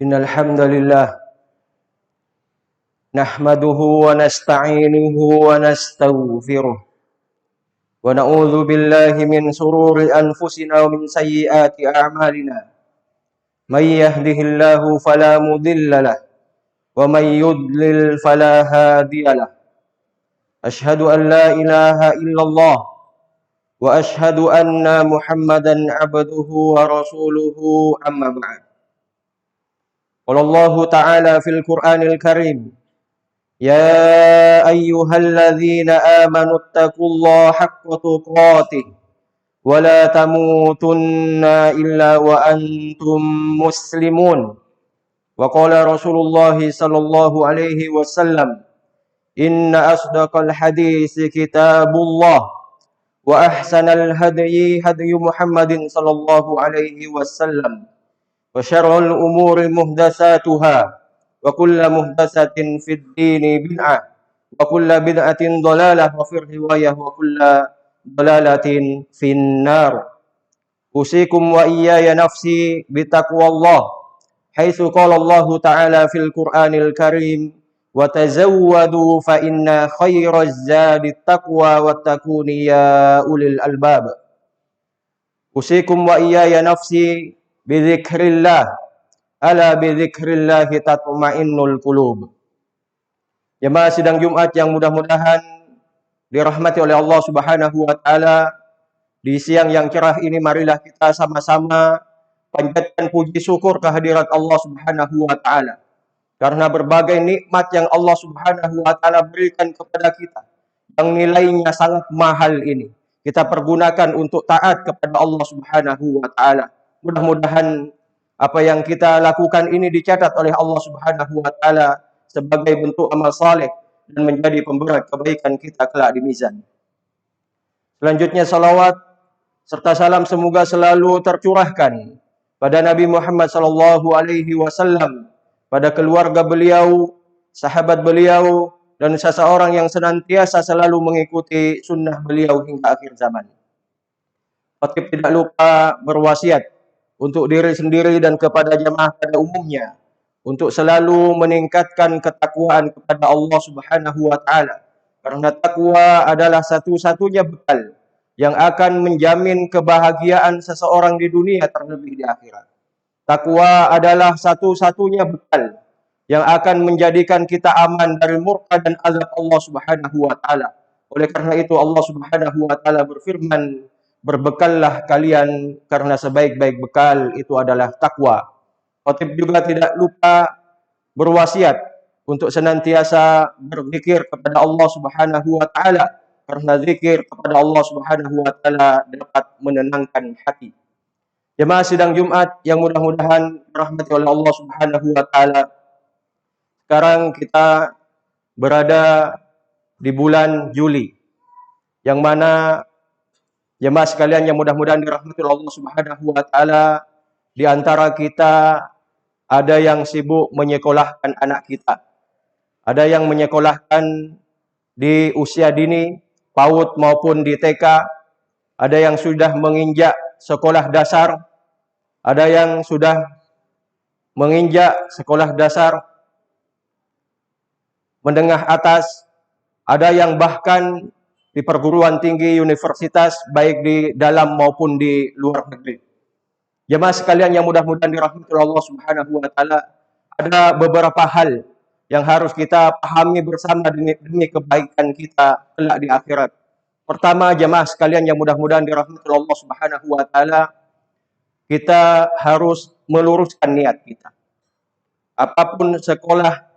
Innal hamdalillah nahmaduhu wa nasta'inuhu wa nastaghfiruh wa na'udzu billahi min shururi anfusina wa min sayyiati a'malina. May yahdihillahu fala mudilla lahu wa may yudlil fala hadiya lahu. Asyhadu an la ilaha illallah wa asyhadu anna Muhammadan 'abduhu wa rasuluhu amma ba'd. Qala Allah ta'ala fil Qur'anil Karim يا أيها الذين آمنوا اتقوا الله حق تقاته ولا تموتن إلا وأنتم مسلمون. وقال رسول الله صلى الله عليه وسلم إن أصدق الحديث كتاب الله وأحسن الهدي هدي محمد صلى الله عليه وسلم وشر الأمور محدثاتها وكل محدثة في الدين بدعة وكل بدعة ضلالة وفي الرواية وكل ضلالة في النار. أوصيكم وإياي نفسي بتقوى الله حيث قال الله تعالى في القرآن الكريم وتزودوا فإن خير الزاد التقوى واتقون يا أولي الألباب. أوصيكم وإياي نفسي بذكر الله ala bidzikrillahi tatma'innul qulub. Jemaah sidang Jumat yang mudah-mudahan dirahmati oleh Allah Subhanahu wa taala, di siang yang cerah ini marilah kita sama-sama panjatkan puji syukur kehadirat Allah Subhanahu wa taala karena berbagai nikmat yang Allah Subhanahu wa taala berikan kepada kita yang nilainya sangat mahal ini kita pergunakan untuk taat kepada Allah Subhanahu wa taala. Mudah-mudahan apa yang kita lakukan ini dicatat oleh Allah Subhanahu wa taala sebagai bentuk amal saleh dan menjadi pemberat kebaikan kita kelak di mizan. Selanjutnya salawat serta salam semoga selalu tercurahkan pada Nabi Muhammad sallallahu alaihi wasallam, pada keluarga beliau, sahabat beliau dan seseorang yang senantiasa selalu mengikuti sunnah beliau hingga akhir zaman. Khatib tidak lupa berwasiat untuk diri sendiri dan kepada jemaah pada umumnya untuk selalu meningkatkan ketakwaan kepada Allah Subhanahu wa taala, karena takwa adalah satu-satunya bekal yang akan menjamin kebahagiaan seseorang di dunia terlebih di akhirat. Takwa adalah satu-satunya bekal yang akan menjadikan kita aman dari murka dan azab Allah Subhanahu wa taala. Oleh karena itu Allah Subhanahu wa taala berfirman, berbekallah kalian karena sebaik-baik bekal itu adalah takwa. Khatib juga tidak lupa berwasiat untuk senantiasa berzikir kepada Allah Subhanahu wa taala, karena zikir kepada Allah Subhanahu wa taala dapat menenangkan hati. Jemaah sidang Jumat yang mudah-mudahan dirahmati oleh Allah Subhanahu wa taala. Sekarang kita berada di bulan Juli, yang mana jemaah sekalian yang mudah-mudahan dirahmati Allah Subhanahu wa taala, di antara kita ada yang sibuk menyekolahkan anak kita. Ada yang menyekolahkan di usia dini, PAUD maupun di TK. Ada yang sudah menginjak sekolah dasar. Ada yang sudah menginjak sekolah dasar menengah atas. Ada yang bahkan di perguruan tinggi, universitas, baik di dalam maupun di luar negeri. Jemaah sekalian yang mudah-mudahan dirahmati Allah Subhanahu wa taala, ada beberapa hal yang harus kita pahami bersama demi kebaikan kita kelak di akhirat. Pertama, jemaah sekalian yang mudah-mudahan dirahmati Allah Subhanahu wa taala, kita harus meluruskan niat kita. Apapun sekolah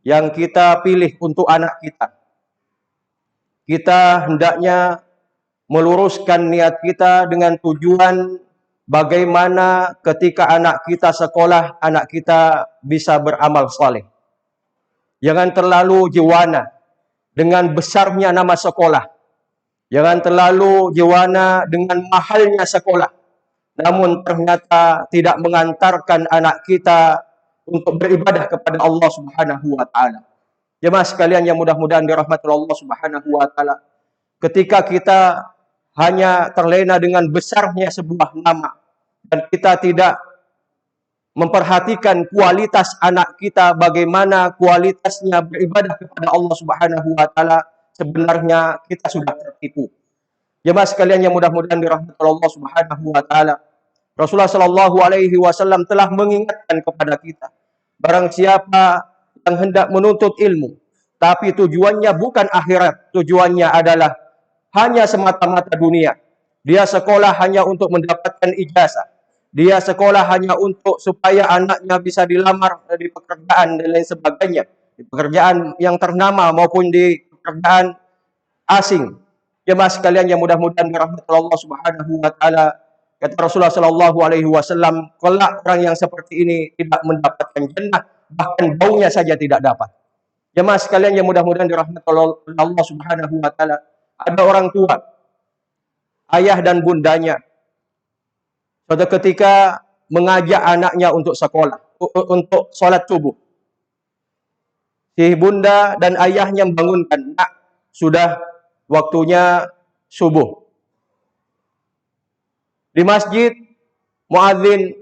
yang kita pilih untuk anak kita, kita hendaknya meluruskan niat kita dengan tujuan bagaimana ketika anak kita sekolah, anak kita bisa beramal saleh. Jangan terlalu jiwana dengan besarnya nama sekolah. Jangan terlalu jiwana dengan mahalnya sekolah. Namun ternyata tidak mengantarkan anak kita untuk beribadah kepada Allah Subhanahu wa taala. Jemaah sekalian yang mudah-mudahan dirahmati Allah Subhanahu wa taala, ketika kita hanya terlena dengan besarnya sebuah nama dan kita tidak memperhatikan kualitas anak kita, bagaimana kualitasnya beribadah kepada Allah Subhanahu wa taala, sebenarnya kita sudah tertipu. Jemaah sekalian yang mudah-mudahan dirahmati Allah Subhanahu wa taala. Rasulullah sallallahu alaihi wasallam telah mengingatkan kepada kita, barang siapa yang hendak menuntut ilmu, tapi tujuannya bukan akhirat, tujuannya adalah hanya semata-mata dunia. Dia sekolah hanya untuk mendapatkan ijazah. Dia sekolah hanya untuk supaya anaknya bisa dilamar di pekerjaan dan lain sebagainya. Di pekerjaan yang ternama maupun di pekerjaan asing. Jemaah sekalian yang mudah-mudahan dirahmati Allah Subhanahu wa taala, kata Rasulullah sallallahu alaihi wasallam, kelak orang yang seperti ini tidak mendapatkan jannah, bahkan baunya saja tidak dapat. Jemaah sekalian yang mudah-mudahan dirahmati Allah Subhanahu wa taala, ada orang tua, ayah dan bundanya, suatu ketika mengajak anaknya untuk sekolah, untuk sholat subuh. Si bunda dan ayahnya membangunkan, nak, sudah waktunya subuh. Di masjid, muadzin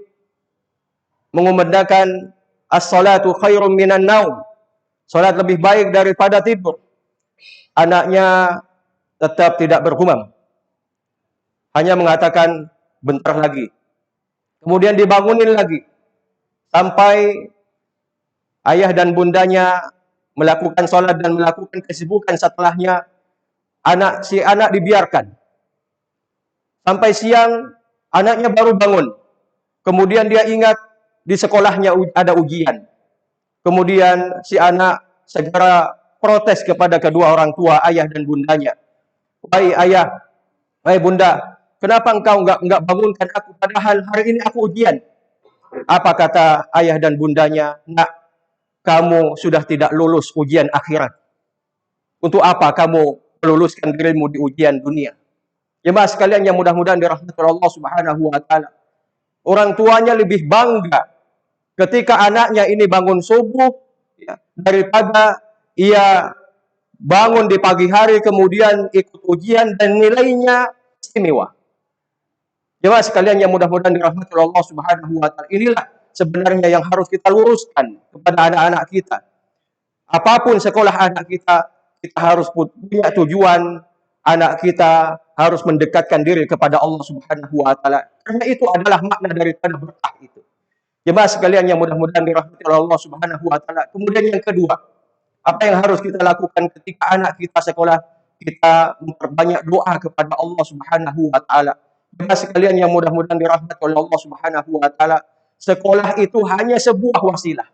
mengumandangkan as-salatu khairum minan naum. Salat lebih baik daripada tidur. Anaknya tetap tidak bergumam. Hanya mengatakan bentar lagi. Kemudian dibangunin lagi. Sampai ayah dan bundanya melakukan salat dan melakukan kesibukan setelahnya, si anak dibiarkan. Sampai siang, anaknya baru bangun. Kemudian dia ingat di sekolahnya ada ujian. Kemudian si anak segera protes kepada kedua orang tua, ayah dan bundanya. Wahai ayah, wahai bunda, kenapa engkau enggak bangunkan aku padahal hari ini aku ujian? Apa kata ayah dan bundanya? Nak, kamu sudah tidak lulus ujian akhirat. Untuk apa kamu meluluskan dirimu di ujian dunia? Jemaah sekalian yang mudah-mudahan dirahmati Allah Subhanahu wa taala. Orang tuanya lebih bangga ketika anaknya ini bangun subuh, ya, daripada ia bangun di pagi hari kemudian ikut ujian dan nilainya istimewa. Jemaah sekalian yang mudah-mudahan dirahmati Allah Subhanahu wa taala. Inilah sebenarnya yang harus kita luruskan kepada anak-anak kita. Apapun sekolah anak kita, kita harus punya tujuan. Anak kita harus mendekatkan diri kepada Allah Subhanahu wa taala. Karena itu adalah makna daripada berkah itu. Jemaah sekalian yang mudah-mudahan dirahmati Allah Subhanahu wa taala. Kemudian yang kedua, apa yang harus kita lakukan ketika anak kita sekolah? Kita memperbanyak doa kepada Allah Subhanahu wa taala. Jemaah sekalian yang mudah-mudahan dirahmati oleh Allah Subhanahu wa taala, sekolah itu hanya sebuah wasilah.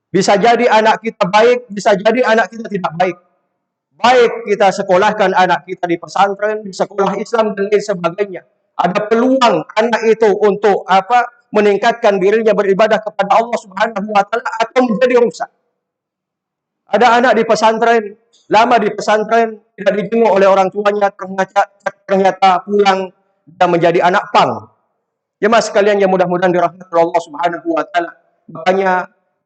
Bisa jadi anak kita baik, bisa jadi anak kita tidak baik. Baik kita sekolahkan anak kita di pesantren, di sekolah Islam dan lain sebagainya. Ada peluang anak itu untuk meningkatkan dirinya beribadah kepada Allah Subhanahu wa taala atau menjadi rusak. Ada anak di pesantren, lama di pesantren, tidak dijenguk oleh orang tuanya, ternyata pulang dan menjadi anak pang. Jemaah sekalian yang mudah-mudahan dirahmati Allah Subhanahu wa taala. Makanya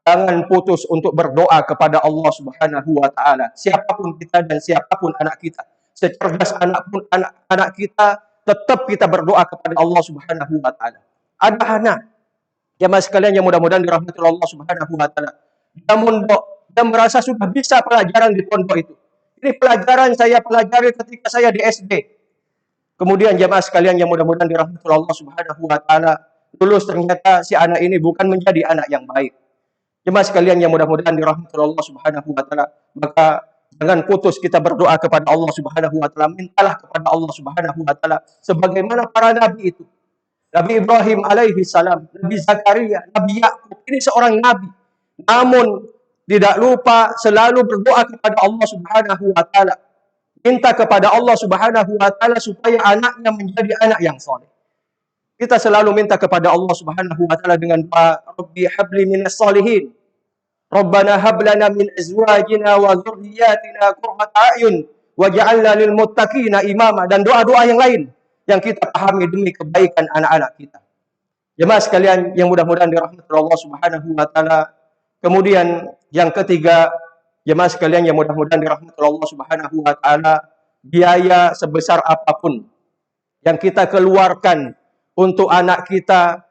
jangan putus untuk berdoa kepada Allah Subhanahu wa taala. Siapapun kita dan siapapun anak kita, secerdas anak kita, tetap kita berdoa kepada Allah Subhanahu wa taala. Ada anak jemaah sekalian yang mudah-mudahan dirahmati Allah Subhanahu wa taala. Dia mondok dan merasa sudah bisa pelajaran di pondok itu. Ini pelajaran saya pelajari ketika saya di SD. Kemudian jemaah sekalian yang mudah-mudahan dirahmati Allah Subhanahu wa taala, lulus ternyata si anak ini bukan menjadi anak yang baik. Jemaah sekalian yang mudah-mudahan dirahmati Allah Subhanahu wa taala, maka jangan putus kita berdoa kepada Allah Subhanahu wa taala, mintalah kepada Allah Subhanahu wa taala sebagaimana para nabi itu. Nabi Ibrahim alaihi salam, Nabi Zakaria, Nabi Yakub, ini seorang nabi. Namun tidak lupa selalu berdoa kepada Allah Subhanahu wa taala. Minta kepada Allah Subhanahu wa taala supaya anaknya menjadi anak yang saleh. Kita selalu minta kepada Allah Subhanahu wa taala dengan doa, Rabbi habli minas salihin. Rabbana hab lana min azwajina wa dzurriyyatina qurrata a'yun waj'alna lil muttaqina imama, dan doa-doa yang lain yang kita pahami demi kebaikan anak-anak kita. Jemaah sekalian yang mudah-mudahan dirahmati Allah Subhanahu wa taala. Kemudian yang ketiga, jemaah sekalian yang mudah-mudahan dirahmati Allah Subhanahu wa taala, biaya sebesar apapun yang kita keluarkan untuk anak kita,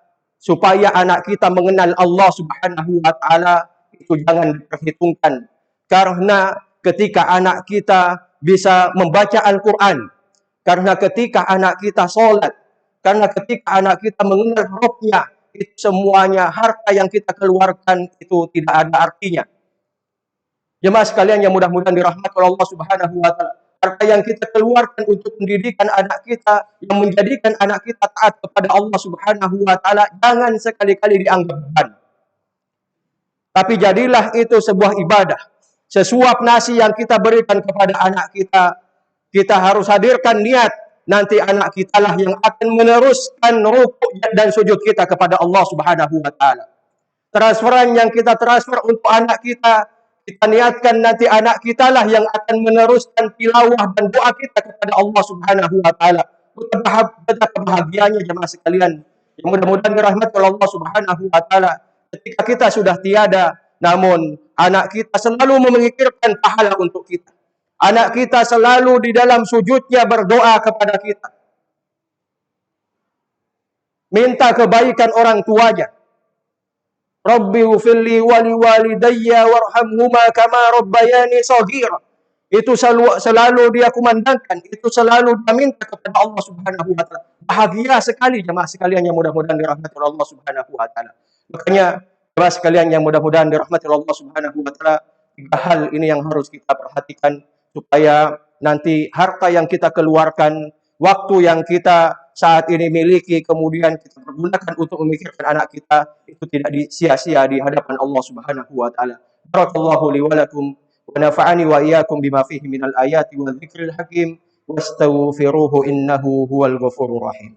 supaya anak kita mengenal Allah Subhanahu wa taala itu jangan diperhitungkan. Karena ketika anak kita bisa membaca Al-Qur'an, karena ketika anak kita sholat, karena ketika anak kita mengenal Rabbnya, itu semuanya harta yang kita keluarkan itu tidak ada artinya. Jemaah sekalian yang mudah-mudahan dirahmati oleh Allah Subhanahu wa taala, harta yang kita keluarkan untuk pendidikan anak kita, yang menjadikan anak kita taat kepada Allah Subhanahu wa taala, jangan sekali-kali dianggap beban. Tapi jadilah itu sebuah ibadah. Sesuap nasi yang kita berikan kepada anak kita, kita harus hadirkan niat, nanti anak kita lah yang akan meneruskan rukuk dan sujud kita kepada Allah Subhanahu wa taala. Transferan yang kita transfer untuk anak kita niatkan nanti anak kita lah yang akan meneruskan tilawah dan doa kita kepada Allah Subhanahu wa taala. Betapa kebahagiaannya jemaah sekalian. Yang mudah-mudahan dirahmati oleh Allah Subhanahu wa taala. Ketika kita sudah tiada, namun anak kita selalu memikirkan pahala untuk kita. Anak kita selalu di dalam sujudnya berdoa kepada kita. Minta kebaikan orang tuanya. Rabbi ufilli wali walidayya warhamhuma kama rabbayani shaghira. Itu selalu dia kumandangkan, itu selalu dia minta kepada Allah Subhanahu wa taala. Bahagia sekali jemaah sekalian yang mudah-mudahan dirahmati oleh Allah Subhanahu wa taala. Makanya jemaah sekalian yang mudah-mudahan dirahmati oleh Allah Subhanahu wa taala, tiga hal ini yang harus kita perhatikan supaya nanti harta yang kita keluarkan, waktu yang kita saat ini miliki, kemudian kita pergunakan untuk memikirkan anak kita, itu tidak sia-sia di hadapan Allah Subhanahu wa taala. Barakallahu li wa lakum wa nafa'ani wa iyyakum bima fihi minal ayati wa dzikril hakim wastaghfiruhu innahu huwal ghafurur rahim.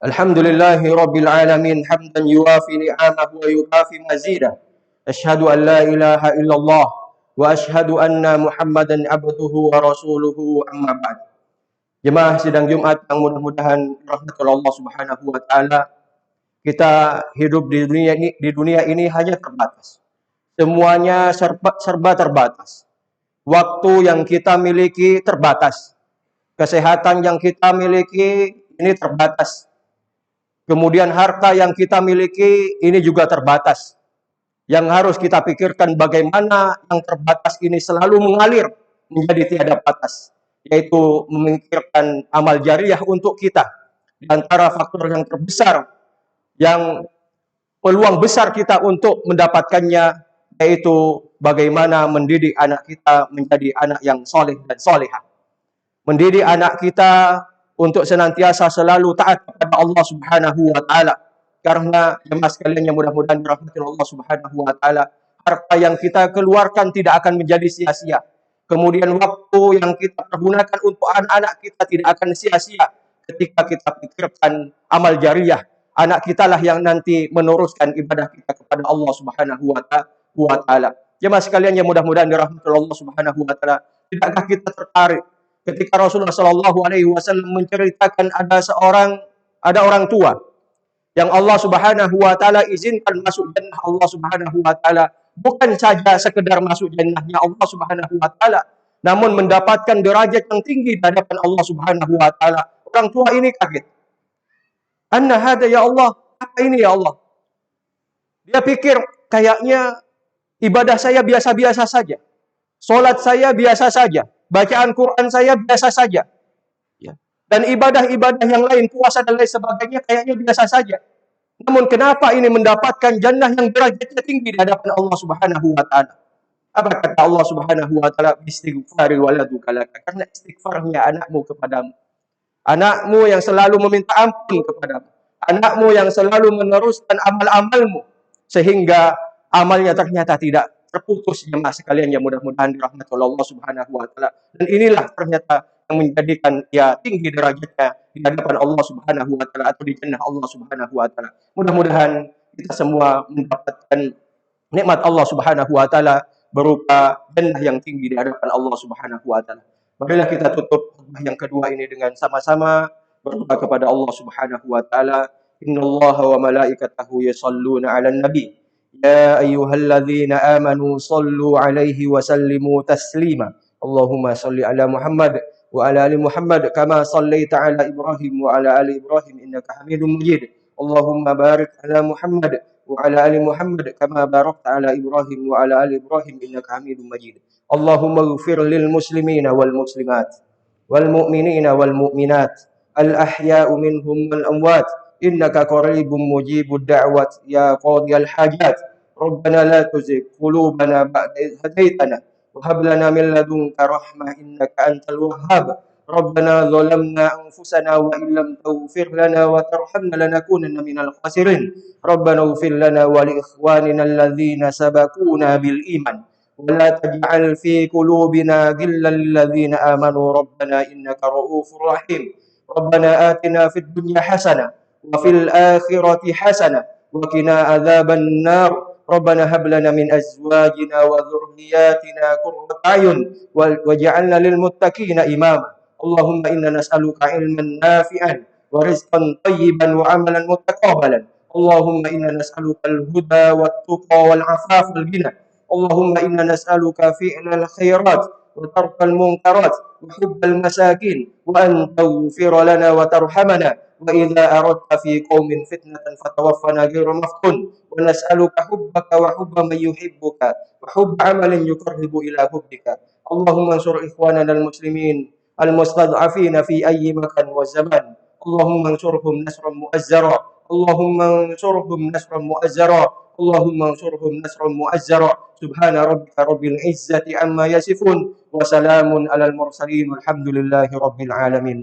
Alhamdulillahi Rabbil Alamin hamdan yuwafi ni'amahu wa yukafi mazidah. Ashhadu an la ilaha illallah wa ashhadu anna Muhammadan abduhu wa rasuluhu amma ba'd. Jemaah sidang Jumat yang mudah-mudahan rahmat Allah Subhanahu wa taala, kita hidup di dunia ini hanya terbatas. Semuanya serba terbatas. Waktu yang kita miliki terbatas. Kesehatan yang kita miliki ini terbatas. Kemudian harta yang kita miliki ini juga terbatas. Yang harus kita pikirkan bagaimana yang terbatas ini selalu mengalir menjadi tiada batas. Yaitu memikirkan amal jariah untuk kita. Di antara faktor yang terbesar, yang peluang besar kita untuk mendapatkannya, yaitu bagaimana mendidik anak kita menjadi anak yang soleh dan solehah. Mendidik anak kita untuk senantiasa selalu taat kepada Allah Subhanahu wa taala. Karena jemaah sekalian yang mudah-mudahan dirahmati Allah Subhanahu wa taala, harta yang kita keluarkan tidak akan menjadi sia-sia. Kemudian waktu yang kita pergunakan untuk anak-anak kita tidak akan sia-sia ketika kita pikirkan amal jariah. Anak kita lah yang nanti meneruskan ibadah kita kepada Allah Subhanahu wa taala. Jemaah sekalian yang mudah-mudahan dirahmati Allah Subhanahu wa taala, tidakkah kita tertarik ketika Rasulullah Shallallahu Alaihi Wasallam menceritakan ada orang tua yang Allah Subhanahu Wa Taala izinkan masuk jannah Allah Subhanahu Wa Taala, bukan saja sekedar masuk jannahnya Allah Subhanahu Wa Taala, namun mendapatkan derajat yang tinggi di hadapan Allah Subhanahu Wa Taala. Orang tua ini kaget. Anna hada ya Allah, apa ini ya Allah? Dia pikir kayaknya ibadah saya biasa-biasa saja, solat saya biasa saja, bacaan Quran saya biasa saja, ya. Dan ibadah-ibadah yang lain, puasa dan lain sebagainya kayaknya biasa saja. Namun kenapa ini mendapatkan jannah yang derajatnya tinggi di hadapan Allah Subhanahu wa taala? Apa kata Allah Subhanahu wa taala? Istighfari waladuka laka. Karena istighfarnya anakmu kepadamu. Anakmu yang selalu meminta ampun kepadamu. Anakmu yang selalu meneruskan amal-amalmu sehingga amalnya ternyata tidak terputus. Jemaah sekalian yang mudah-mudahan dirahmati oleh Allah Subhanahu wa taala. Dan inilah ternyata yang menjadikan dia tinggi derajatnya di hadapan Allah Subhanahu wa taala atau di jannah Allah Subhanahu wa taala. Mudah-mudahan kita semua mendapatkan nikmat Allah Subhanahu wa taala berupa jannah yang tinggi di hadapan Allah Subhanahu wa taala. Marilah kita tutup yang kedua ini dengan sama-sama berdoa kepada Allah Subhanahu wa taala. إن الله وملائكته يصلون على النبي يا أيها الذين آمنوا صلوا عليه وسلموا تسليما اللهم صل على محمد وعلى آل محمد كما صليت على إبراهيم وعلى آل إبراهيم إنك حميد مجيد اللهم بارك على محمد وعلى آل محمد كما باركت على إبراهيم وعلى آل إبراهيم إنك حميد مجيد اللهم اغفر للمسلمين والمسلمات والمؤمنين والمؤمنات الأحياء منهم والأموات إنك قريب مجيب الدعوة يا قاضي الحاجات ربنا لا تزغ قلوبنا بعد إذ هديتنا وهب لنا من لدنك رحمة إنك أنت الوهاب ربنا ظلمنا أنفسنا وإن لم تغفر لنا وترحمنا لنكونن من الخاسرين ربنا اغفر لنا ولإخواننا الذين سبقونا بالإيمان ولا تجعل في قلوبنا غلا للذين آمنوا ربنا إنك رؤوف رحيم ربنا آتنا في الدنيا حسنة وفي الآخرة حسنة وقنا عذاب النار ربنا هب لنا من أزواجنا وذرياتنا قرة أعين واجعلنا للمتقين إماما اللهم إنا نسألك علما نافعا ورزقا طيبا وعملا متقبلا اللهم إنا نسألك الهدى والتقى والعفاف والغنى اللهم إنا نسألك فعل الخيرات وترك المنكرات وحب المساكين وأن تغفر لنا وترحمنا وإذا أردت في قوم فتنة فتوفنا غير مفتون ونسألك حبك وحب من يحبك وحب عمل يقرب إلى حبك اللهم انصر إخواننا المسلمين المستضعفين في أي مكان وزمان اللهم انصرهم نصرا مؤزرا اللهم انصرهم نصرا مؤزرا اللهم انصرهم نصرا مؤزرا سبحان ربك رب العزة عما يصفون وسلام على المرسلين والحمد لله رب العالمين.